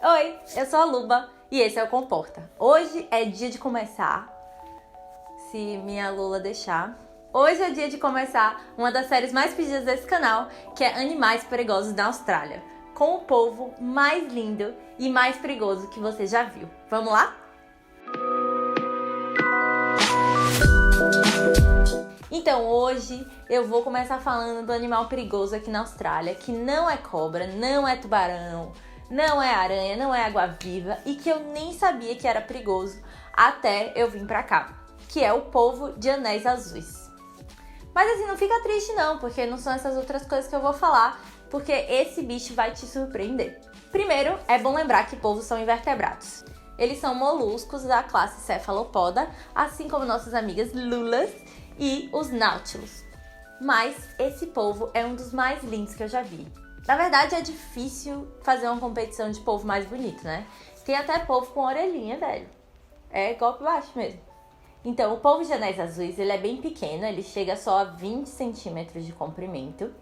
Oi, eu sou a Luba e esse é o Comporta. Hoje é dia de começar, se minha Lula deixar. Hoje é dia de começar uma das séries mais pedidas desse canal, que é Animais Perigosos na Austrália, com o povo mais lindo e mais perigoso que você já viu. Vamos lá? Então hoje eu vou começar falando do animal perigoso aqui na Austrália, que não é cobra, não é tubarão, não é aranha, não é água-viva e que eu nem sabia que era perigoso até eu vir pra cá, que é o polvo de anéis azuis. Mas assim, não fica triste não, porque não são essas outras coisas que eu vou falar, porque esse bicho vai te surpreender. Primeiro, é bom lembrar que polvos são invertebrados. Eles são moluscos da classe Cephalopoda, assim como nossas amigas lulas e os náutilos. Mas esse polvo é um dos mais lindos que eu já vi. Na verdade, é difícil fazer uma competição de polvo mais bonito, né? Tem até polvo com orelhinha, velho. É golpe baixo mesmo. Então, o polvo de anéis azuis, ele é bem pequeno, ele chega só a 20 centímetros de comprimento.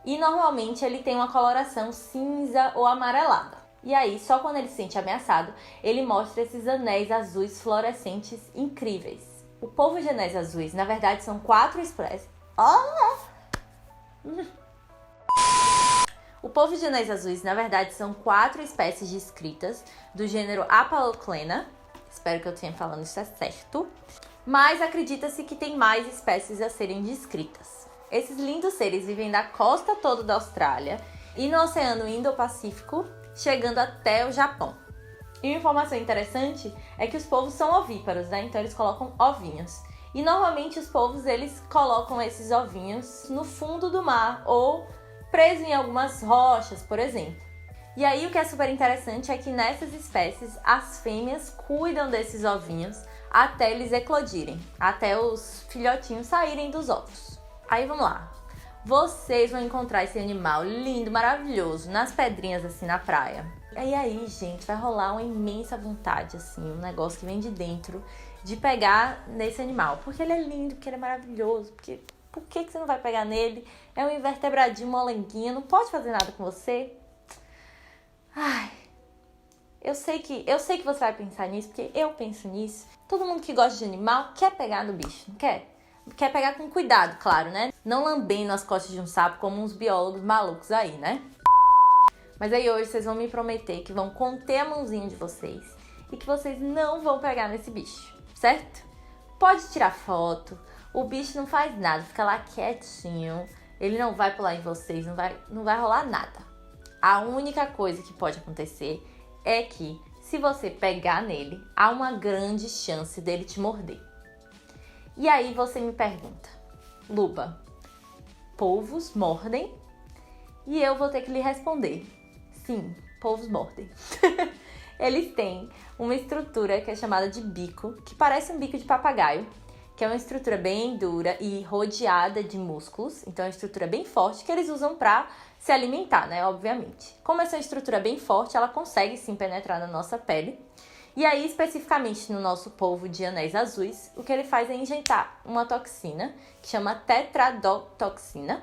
E normalmente ele tem uma coloração cinza ou amarelada. E aí, só quando ele se sente ameaçado, ele mostra esses anéis azuis fluorescentes incríveis. O polvo de anéis azuis, na verdade, são 4 espécies. O polvo de anéis azuis, na verdade, são 4 espécies descritas do gênero Apaloclena. Espero que eu tenha falando isso certo. Mas acredita-se que tem mais espécies a serem descritas. Esses lindos seres vivem da costa toda da Austrália e no Oceano Indo-Pacífico, chegando até o Japão. E uma informação interessante é que os polvos são ovíparos, né? Então eles colocam ovinhos. E normalmente os polvos, eles colocam esses ovinhos no fundo do mar ou preso em algumas rochas, por exemplo. E aí o que é super interessante é que nessas espécies as fêmeas cuidam desses ovinhos até eles eclodirem, até os filhotinhos saírem dos ovos. Aí vamos lá. Vocês vão encontrar esse animal lindo, maravilhoso, nas pedrinhas assim na praia. E aí, gente, vai rolar uma imensa vontade, assim, um negócio que vem de dentro, de pegar nesse animal. Porque ele é lindo, porque ele é maravilhoso, porque... Por que você não vai pegar nele? É um invertebradinho, molenguinho, não pode fazer nada com você. Ai, eu sei que você vai pensar nisso, porque eu penso nisso. Todo mundo que gosta de animal quer pegar no bicho, não quer? Quer pegar com cuidado, claro, né? Não lambendo as costas de um sapo como uns biólogos malucos aí, né? Mas aí hoje vocês vão me prometer que vão conter a mãozinha de vocês e que vocês não vão pegar nesse bicho, certo? Pode tirar foto. O bicho não faz nada, fica lá quietinho, ele não vai pular em vocês, não vai rolar nada. A única coisa que pode acontecer é que, se você pegar nele, há uma grande chance dele te morder. E aí você me pergunta, Luba, polvos mordem? E eu vou ter que lhe responder, sim, polvos mordem. Eles têm uma estrutura que é chamada de bico, que parece um bico de papagaio, que é uma estrutura bem dura e rodeada de músculos, então é uma estrutura bem forte que eles usam para se alimentar, né, obviamente. Como essa estrutura é bem forte, ela consegue sim penetrar na nossa pele. E aí, especificamente no nosso polvo de anéis azuis, o que ele faz é injetar uma toxina, que chama tetradotoxina.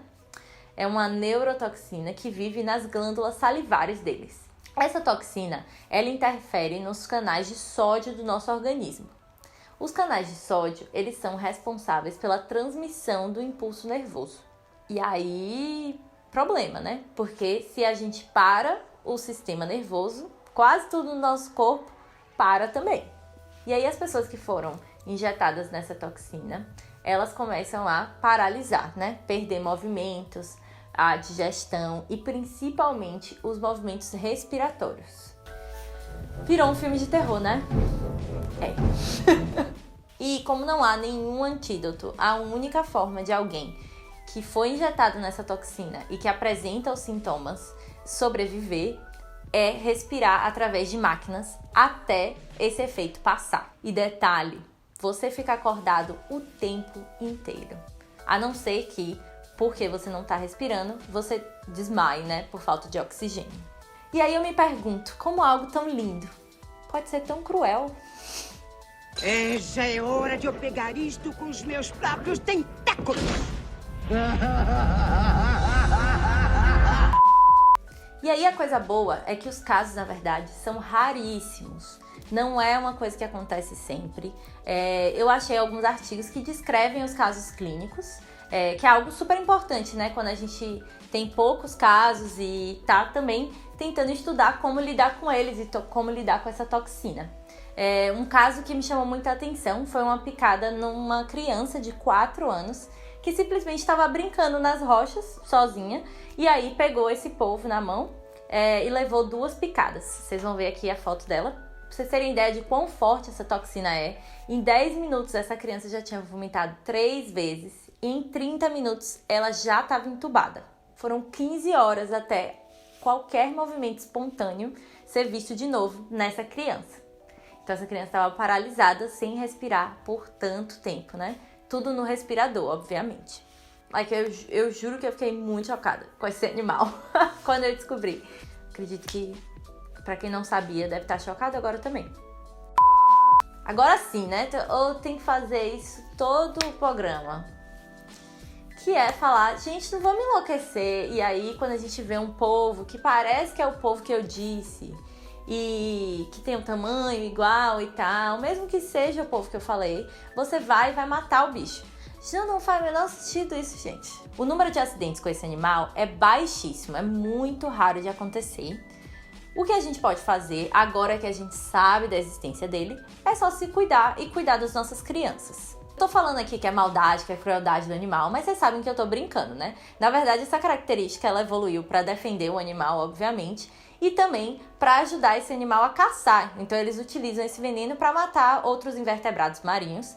É uma neurotoxina que vive nas glândulas salivares deles. Essa toxina, ela interfere nos canais de sódio do nosso organismo. Os canais de sódio, eles são responsáveis pela transmissão do impulso nervoso. E aí, problema, né? Porque se a gente para o sistema nervoso, quase tudo no nosso corpo para também. E aí as pessoas que foram injetadas nessa toxina, elas começam a paralisar, né? Perder movimentos, a digestão e principalmente os movimentos respiratórios. Virou um filme de terror, né? É. E como não há nenhum antídoto, a única forma de alguém que foi injetado nessa toxina e que apresenta os sintomas sobreviver é respirar através de máquinas até esse efeito passar. E detalhe, você fica acordado o tempo inteiro. A não ser que, porque você não está respirando, você desmaie, né, por falta de oxigênio. E aí eu me pergunto, como algo tão lindo pode ser tão cruel? Já é hora de eu pegar isto com os meus próprios tentáculos. E aí a coisa boa é que os casos, na verdade, são raríssimos. Não é uma coisa que acontece sempre. Eu achei alguns artigos que descrevem os casos clínicos, que é algo super importante, né? Quando a gente tem poucos casos e tá também tentando estudar como lidar com eles e como lidar com essa toxina. Um caso que me chamou muita atenção foi uma picada numa criança de 4 anos que simplesmente estava brincando nas rochas sozinha e aí pegou esse polvo na mão e levou 2 picadas. Vocês vão ver aqui a foto dela. Pra vocês terem ideia de quão forte essa toxina é, em 10 minutos essa criança já tinha vomitado 3 vezes e em 30 minutos ela já estava entubada. Foram 15 horas até qualquer movimento espontâneo ser visto de novo nessa criança. Então essa criança estava paralisada, sem respirar por tanto tempo, né? Tudo no respirador, obviamente. Eu juro que eu fiquei muito chocada com esse animal quando eu descobri. Acredito que, pra quem não sabia, deve estar chocado agora também. Agora sim, né? Eu tenho que fazer isso todo o programa. Que é falar, gente, não vamos enlouquecer. E aí, quando a gente vê um polvo que parece que é o polvo que eu disse e que tem um tamanho igual e tal, mesmo que seja o polvo que eu falei, você vai matar o bicho. Não faz o menor sentido isso, gente. O número de acidentes com esse animal é baixíssimo, é muito raro de acontecer. O que a gente pode fazer, agora que a gente sabe da existência dele, é só se cuidar e cuidar das nossas crianças. Tô falando aqui que é maldade, que é crueldade do animal, mas vocês sabem que eu tô brincando, né? Na verdade, essa característica ela evoluiu para defender o animal, obviamente, e também para ajudar esse animal a caçar. Então eles utilizam esse veneno para matar outros invertebrados marinhos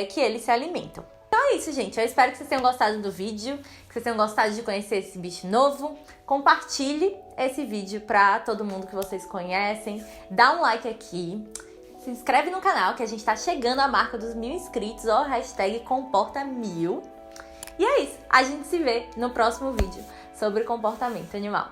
que eles se alimentam. Então é isso, gente. Eu espero que vocês tenham gostado do vídeo, que vocês tenham gostado de conhecer esse bicho novo. Compartilhe esse vídeo para todo mundo que vocês conhecem. Dá um like aqui. Se inscreve no canal, que a gente tá chegando à marca dos 1000 inscritos. Ó, hashtag comporta1000. E é isso. A gente se vê no próximo vídeo sobre comportamento animal.